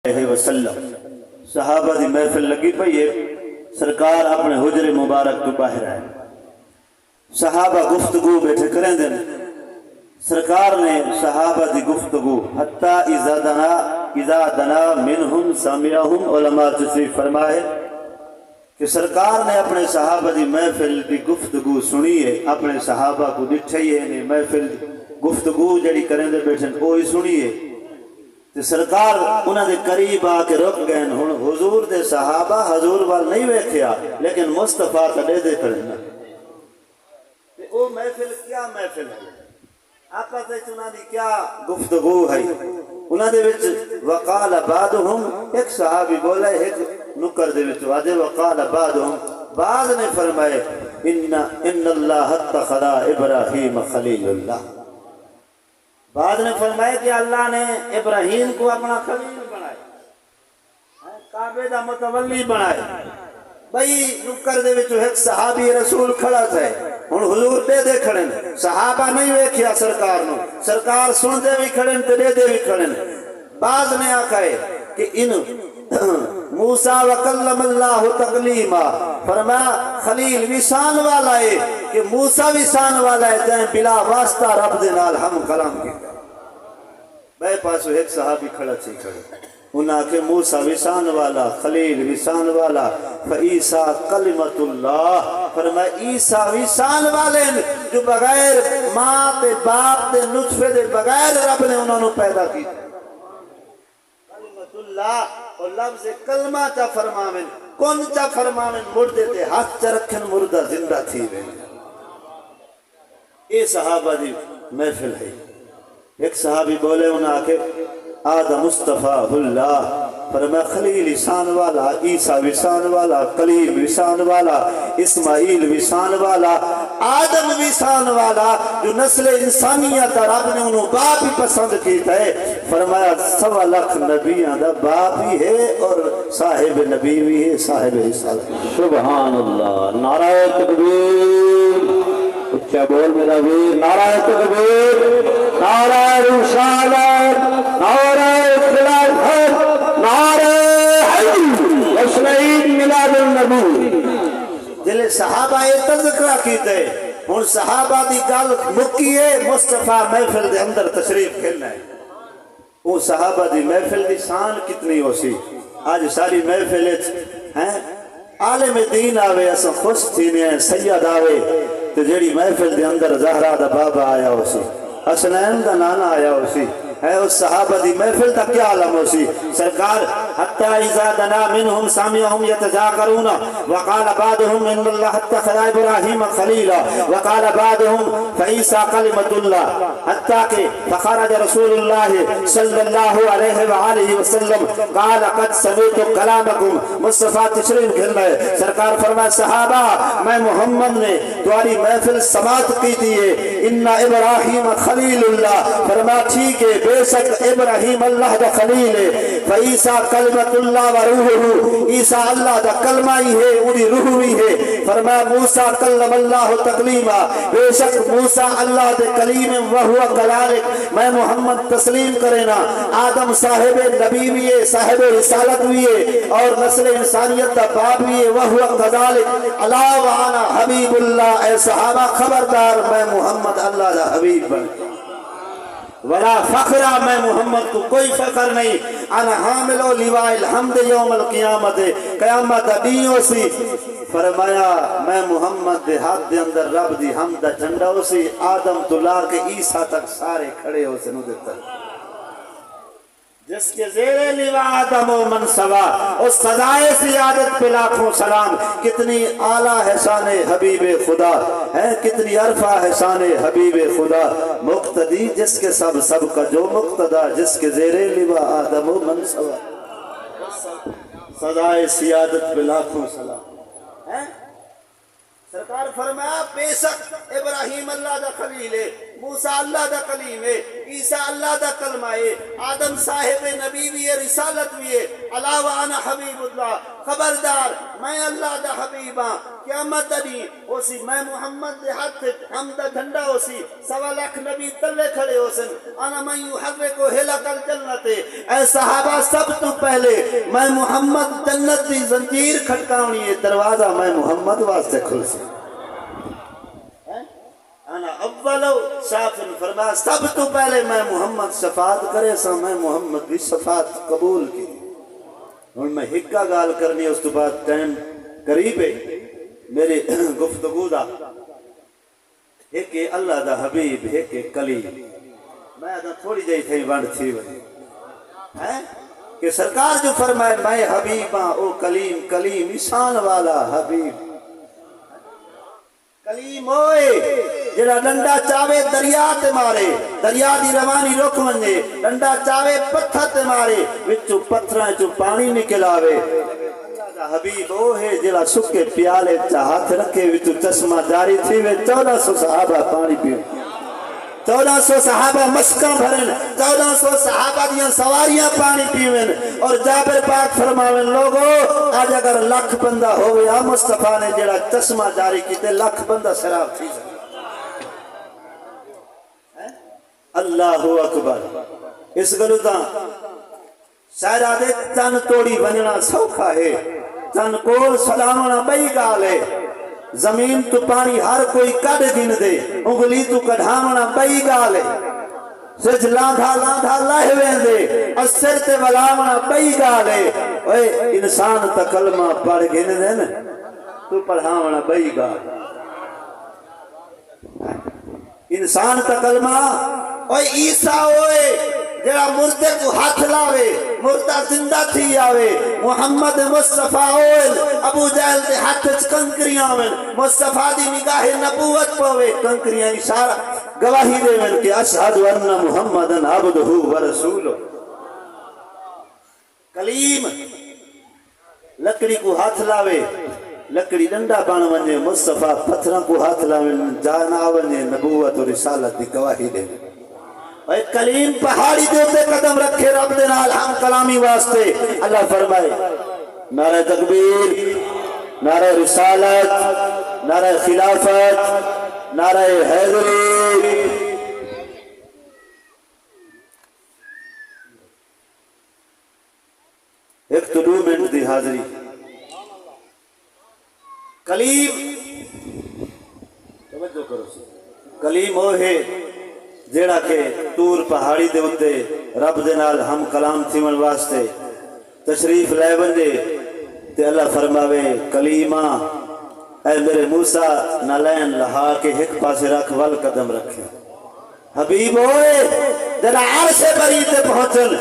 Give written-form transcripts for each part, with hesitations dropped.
علیہ وسلم صحابہ دی محفل لگی پئی ہے، سرکار اپنے حجر مبارک تو باہر آئے، صحابہ گفتگو بیٹھے کریں دیں، سرکار نے صحابہ دی گفتگو حتیٰ اذا دنا منہم سامعہم، علماء تشریف فرمائے کہ سرکار نے اپنے صحابہ دی محفل دی گفتگو سنی ہے، اپنے صحابہ کو دٹھائی ہے، محفل گفتگو جڑی کریں دے بیٹھے کوئی سنی ہے، تو سرکار انہاں دے قریب آ کے رک گئے، ہن حضور دے صحابہ حضور وال نہیں ویکھیا لیکن مصطفیٰ کڈے دے کرنا، او محفل کیا محفل ہے، آقا تے انہاں دی کیا گفتگو ہے، انہاں دے وچ وقال بعضهم، ایک صحابی بولا ایک نکر دے وچ واجے وقال بعضهم، بعض نے فرمائے ان اللہ اتخذ ابراہیم خلیل اللہ، بعد نے فرمایا کہ اللہ نے ابراہیم کو اپنا خلیل بنایا، کعبے دا متولی بنایا، بھئی نکر دے وچ ایک صحابی رسول کھڑا تھا، ہن حضور دے کھڑے صحابہ نہیں ویکھیا سرکار نو، سرکار سن دے بھی کھڑے تے دے بھی کھڑے، بعد نے آکھا ہے کہ ان موسیٰ وکلم اللہ تکلیما، فرمایا خلیل وسان والا ہے کہ موسیٰ وسان والا ہے جائیں بلا واسطہ رب دے نال ہم کلام کی، بے پاسو ایک صحابی کھڑا چی کھڑے، انہاں کہ موسیٰ وسان والا خلیل وسان والا فعیسیٰ کلمت اللہ، فرمایا عیسیٰ وسان والے جو بغیر ماں تے باپ تے نطفے دے بغیر رب نے انہوں نے پیدا کی، کلمت اللہ اور لفظ کلمہ چا فرماویں، کون چا فرماویں، مردے تے ہاتھ چا رکھن مردہ زندہ تھی ویں، اے صحابہ دی محفل ہے، ایک صحابی بولے انہاں کہ آدم مصطفیٰ اللہ، فرمایا خلیل وسان والا، عیسیٰ وسان والا، کلیم وسان والا، اسماعیل وسان والا، آدم وسان والا، جو نسل انسانیت رب نے انہوں باپ ہی پسند کیتا ہے، فرمایا 1.25 لاکھ نبیاں دا باپ ہی ہے اور صاحب نبی بھی ہے، صاحب رسالت، سبحان اللہ، نعرہ تکبیر، اچھا بول میرا ویر، نعرہ تکبیر، نعرہ رسالت، نعرہ خلافت، نعرہ حی وشہید میلاد النبی، جلے صحابہ تذکرہ کیتے ہن صحابہ دی گل مکی ہے، مصطفیٰ محفل دے اندر تشریف کھلنا ہے، وہ صحابہ دی محفل دی شان کتنی ہو سی، آج ساری محفل ہیں عالم دین آوے اساں خوش تھینے ہیں، سید آوے تو جیڑی محفل دے اندر زہرہ دا بابا آیا ہو سی، حسنین دا نانا آیا ہو سی، ہے اس صحابہ دی محفل دا کیا علم ہو سی، سرکار حتی اذا دنا منہم سامعہم یتذاکرون وقال بعضهم ان اللہ اتخذ ابراہیم خلیلا وقال بعضهم فعیسیٰ کلمت اللہ، حتی کہ فخرج رسول اللہ صلی اللہ علیہ وآلہ وسلم قال قد سمعت کلامکم، مصطفیٰ تشریف گھر میں سرکار فرمائے صحابہ میں محمد نے تمہاری محفل سماعت کی تھی ہے، ان ابراہیم خلیل اللہ، فرما ٹھیک ہے بے شک ابراہیم اللہ دا خلیل ہے، فعیسیٰ کلمت اللہ و روح، عیسیٰ اللہ دا کلمہ ہی ہے انہی روح بھی ہے، فرمایا موسیٰ کلم اللہ تکلیما، بے شک موسیٰ اللہ دے کلیم وہو کلالک، میں محمد تسلیم کرنا، آدم صاحب نبی بھی ہے، صاحب رسالت بھی ہے اور نسل انسانیت دا باپ بھی ہے، وہو کلالک اللہ وانا حبیب اللہ، اے صحابہ خبردار میں محمد اللہ دا حبیب بن ولا فخرہ، میں محمد کو کوئی فخر نہیں، انا حامل لواء الحمد یوم القیامت، قیامت دیوں سی، فرمایا میں محمد دے ہاتھ دے اندر رب دی حمد جھنڈا ہو سی، آدم تو لا کے عیسیٰ تک سارے کھڑے ہو سے نو دیتا ہے، جس کے زیر لواء آدم و من سوا، اس سزائے سیادت پہ لاکھوں سلام، کتنی اعلیٰ ہے شان حبیب خدا ہے، کتنی عرفہ ہے شان حبیب خدا، مقتدی جس کے سب کا جو مقتدا، جس کے زیر لواء آدم و من سوا، سزائے سیادت پہ لاکھوں سلام، سرکار فرمایا بے شک ابراہیم اللہ دا خلیل ہے، موسیٰ اللہ دا کلیم ہے، عیسیٰ اللہ دا کلمہ ہے، آدم صاحب نبی بھی ہے، رسالت بھی ہے، علاوہ انا حبیب اللہ، خبردار میں اللہ دا حبیب ہاں، قیامت نہیں ہو سی میں محمد دے ہاتھ ہم دا جھنڈا ہو سی، 1.25 لاکھ نبی تلے کھڑے ہو سن، انا من یحرک ہلک الجنت، اے صحابہ سب تو پہلے میں محمد جنت دی زنجیر کھٹکاونی ہے، دروازہ میں محمد واسطے کھل سی، انا اولو شافن، فرمایا سب تو پہلے میں محمد شفاعت کرے سا، میں محمد بھی شفاعت قبول کی، اور میں ہکا گال کرنی اس تو بعد ٹائم قریب ہے میری گفتگو دا، ایک اللہ دا حبیب ایک کلیم، میں ادھا تھوڑی جائی تھی بانڈ تھی وہی کہ سرکار جو فرمائے میں حبیب ہاں او کلیم، کلیم نشان والا حبیب، کلیم ہوئے جڑا ڈنڈا چاوے دریا تے مارے، دریا دی روانی رک ونجے، ڈنڈا چاوے پتھر تے مارے، وچوں پتھراں چوں پانی نکلاوے، حبیب وہ ہے جڑا سکے پیالے ہاتھ رکھے وچوں چشمہ جاری تھی وے، 1400 صحابہ پانی پیو، 1400 صحابہ مسکاں بھرن، 1400 صحابہ دیاں سواریاں پانی پیویں، اور جابر پاک فرماویں لوگو آج اگر لاکھ بندہ ہوئے آ مصطفیٰ نے جڑا چشمہ جاری کیتے لاکھ بندہ شراب تھی جائے، اللہ اکبر، اس گلو دا شاید آدھے تن توڑی بننا سوکھا ہے، تن کول سلامنا بئی گالے، زمین تو پانی ہر کوئی کڑ گن دے، انگلی تو کڑھامنا بئی گالے، سج لاندھا لاندھا لہویں دے، اثر تے ولامنا بئی گالے، اوے انسان تا کلمہ پڑھ گن دے نا تو پڑھامنا بئی گالے، انسان تا کلمہ اوے عیسیٰ ہوئے جڑا مردے کو ہاتھ لاوے مردہ زندہ تھی آوے، محمد مصطفیٰ اوئل ابو جہل دے ہاتھ کنکریاں آوے، مصطفیٰ دی نگاہ نبوت پوے، کنکریاں اشارہ گواہی دے من کہ اشہد ان محمدن عبدہ ورسولہ، کلیم لکڑی کو ہاتھ لاوے لکڑی ڈنڈا بن ونجے، مصطفیٰ پتھراں کو ہاتھ لاوے جانا ونجے، نبوت و رسالت دی گواہی دے، اے کلیم پہاڑی دے تے قدم رکھے رب دے نال ہم کلامی واسطے، اللہ فرمائے نعرہ تکبیر، نعرہ رسالت، نعرہ خلافت، نعرہ حیدری، ایک تو 2 منٹ دی حاضری، کلیم توجہ کرو سی، کلیم وہ ہے جیڑا کہ تور پہاڑی دے اتے رب دے نال ہم کلام تھیمن واسطے تشریف لے بندے تے اللہ فرماوے کلیمہ اے میرے موسیٰ نالین لہا کے ایک پاسے رکھ ول قدم رکھے، حبیب ہوئے جڑا عرش بری تے پہنچن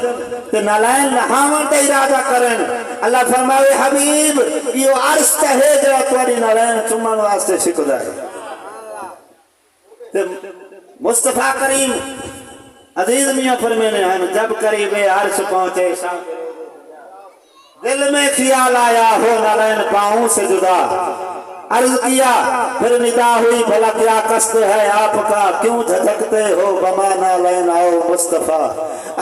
تے نالین لہاون تے ارادہ کرن، اللہ فرماوے حبیب یہ عرش تے ہے جڑا تواڈی نالین چومن واسطے شکدا ہے، تے مصطفیٰ کریم عزیز میاں فرمینے ہیں جب قریب عرش پہنچے دل میں خیال آیا ہو نالین پاؤں سے جدا، عرض کیا پھر ندا ہوئی بھلا کیا قصد ہے آپ کا، کیوں جھجکتے ہو بما نالین آؤ مصطفیٰ،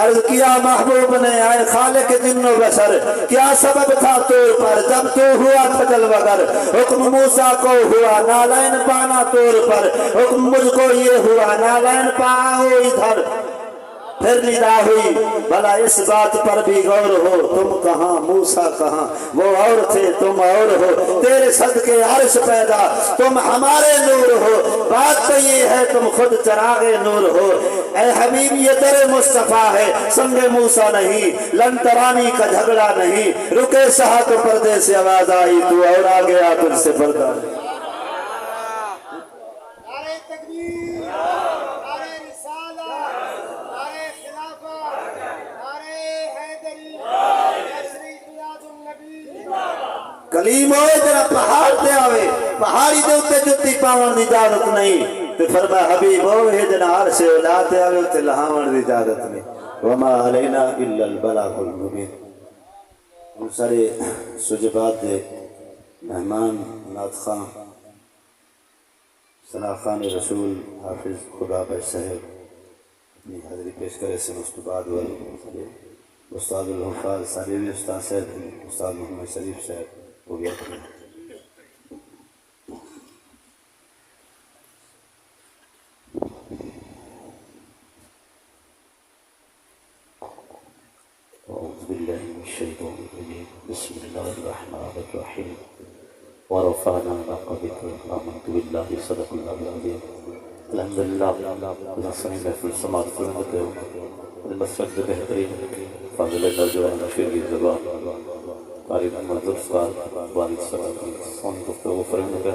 عرض کیا محبوب نے آئے خالق جن و بشر کیا سبب تھا طور پر، جب تو ہوا کھجل وگر، حکم موسیٰ کو ہوا نالین پانا طور پر، حکم مجھ کو یہ ہوا نالین پاؤ ادھر، پھر ندا ہوئی بھلا اس بات پر بھی غور ہو، تم کہاں موسیٰ کہاں، وہ اور تھے تم اور ہو، تیرے صدقے عرش پیدا تم ہمارے نور ہو، بات تو یہ ہے تم خود چراغ نور ہو، اے حبیب یہ در مصطفیٰ ہے سنگ موسیٰ نہیں، لن ترانی کا جھگڑا نہیں، رکے سہا تو پردے سے آواز آئی تو اور آگے آ تجھ سے پردہ نہیں، کلیم ہوئے جرا پہاڑ تے آوے، پہاڑی دے اتے جتی پاون دی اجازت نہیں، تو فرمایا حبیب ہوئے جنا عرش اولا تے آوے اتے لہاون دی اجازت نہیں، وما علینا الا البلاغ المبین۔ ہم سارے سجبات دے مہمان نات خان ثنا خان رسول حافظ خدا بھائی صاحب اپنی حاضری پیش کرے سے اس کے بعد استاد الحفاظ سابقی استاد صاحب استاد محمد شریف صاحب وہ بھی اپنے اعوذ باللہ من الشیطان الرجیم بسم اللہ الرحمن الرحیم ورفعنا لك ذكرك آمنت بالله صدق الله العظيم الحمد لله الحسن محفل سماعت فرمت المسجد بہترین فاضل نوجوان شیر کی زبان قاری محمد افکار والد صاحب سون گفتگو فرمت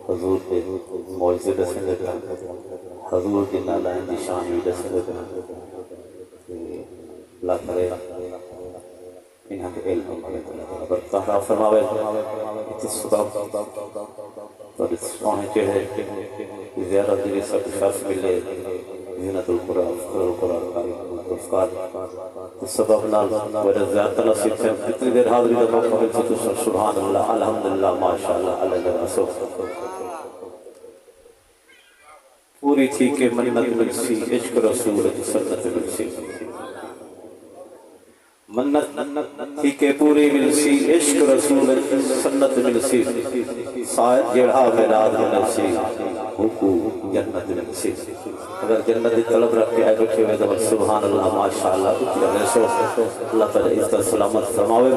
حضور کے معجزے دسیں لگا حضور کے نالائن کی شان بھی دسیں لگا اللہ کرے انہاں کے علم برکتہ فرماوے اس سبب تو اس سونے چہرے زیارت دی سرٹیفکیٹ ملے زینت القرآن قاری افکار اس سبب نال وجہ زیادہ نصیب سے کتنی دیر حاضری کا موقع مل سے سبحان اللہ الحمدللہ ماشاءاللہ اللہ پوری تھی کہ منت ملسی عشق رسول کی سنت ملسی منت تھی کہ پوری ملسی عشق رسول سنت ملسی سائد جڑا میلاد ملسی حقوق جنت ملسی اگر جنت طلب رکھ کے آئے بچے ہوئے تو سبحان اللہ ماشاءاللہ اللہ تعالی عزت سلامت فرماوے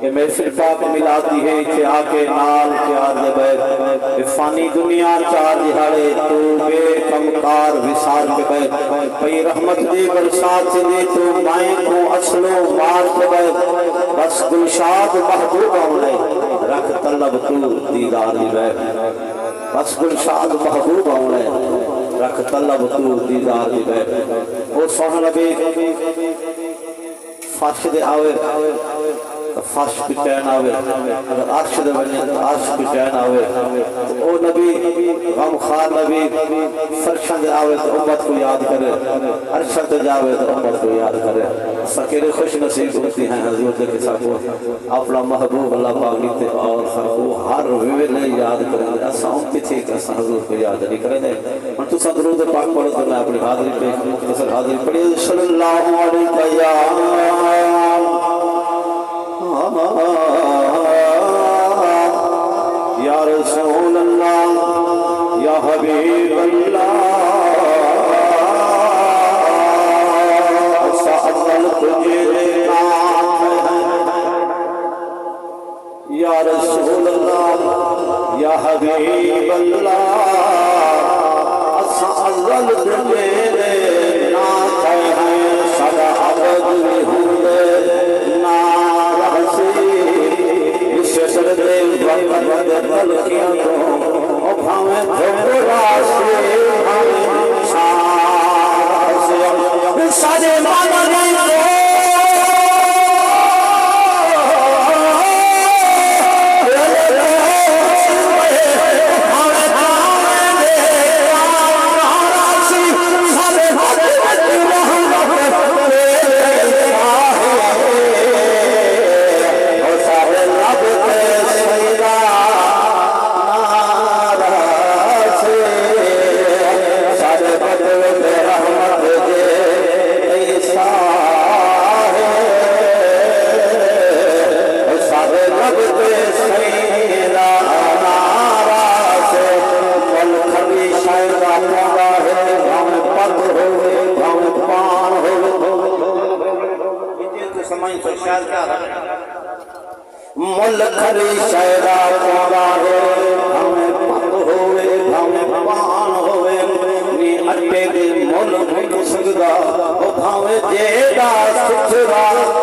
کہ محفل پاک ملاد دی ہے کہ آکے نال پیار دے بیت فانی دنیا چار دہاڑے تو بے کمکار وصال کے بیت پئی رحمت دی برسات دے تو مائیں کو اصلو مار کے بیت بس گلشاد محبوب ہونے رکھ طلب تو دیدار دی بیت بس گلشاد محبوب ہونے رکھ طلب تو دیدار دی بیت اور سوہن نبی فرش دے آوے فرش پہ چین آوے اگر عرش دے بنے عرش پہ چین آوے او نبی غم خار نبی فرشن دے آوے تو امت کو یاد کرے عرشن دے جاوے تو امت کو یاد کرے سکیرے خوش نصیب ہوتی ہیں حضور دے کے ساتھ اپنا محبوب اللہ پاک نیتے اور خرقو ہر ویلے یاد کریں دے ایسا ہم کی تھی کہ ایسا حضور کو یاد نہیں کریں دے من تو ساتھ درود پاک پڑھو تو میں اپنی حاضری پہ مختصر حاضری پڑھی صلی اللہ علیہ وسلم یا رسول اللہ یا حبیب اللہ سأل تجھے یا رسول اللہ یا حبیب اللہ سأل تجھے نات ہے سدا عبد ہوئے سردے وقت دلکیاں تو بھاویں دھوڑا سے بھاویں شاہ سے سادے مانا نہیں تو ملکھری شہرہ پورا ہے ہمیں پت ہوئے ہمیں پان ہوئے نی اٹے دے ملک سکدا بھاویں جیڑا ستھرا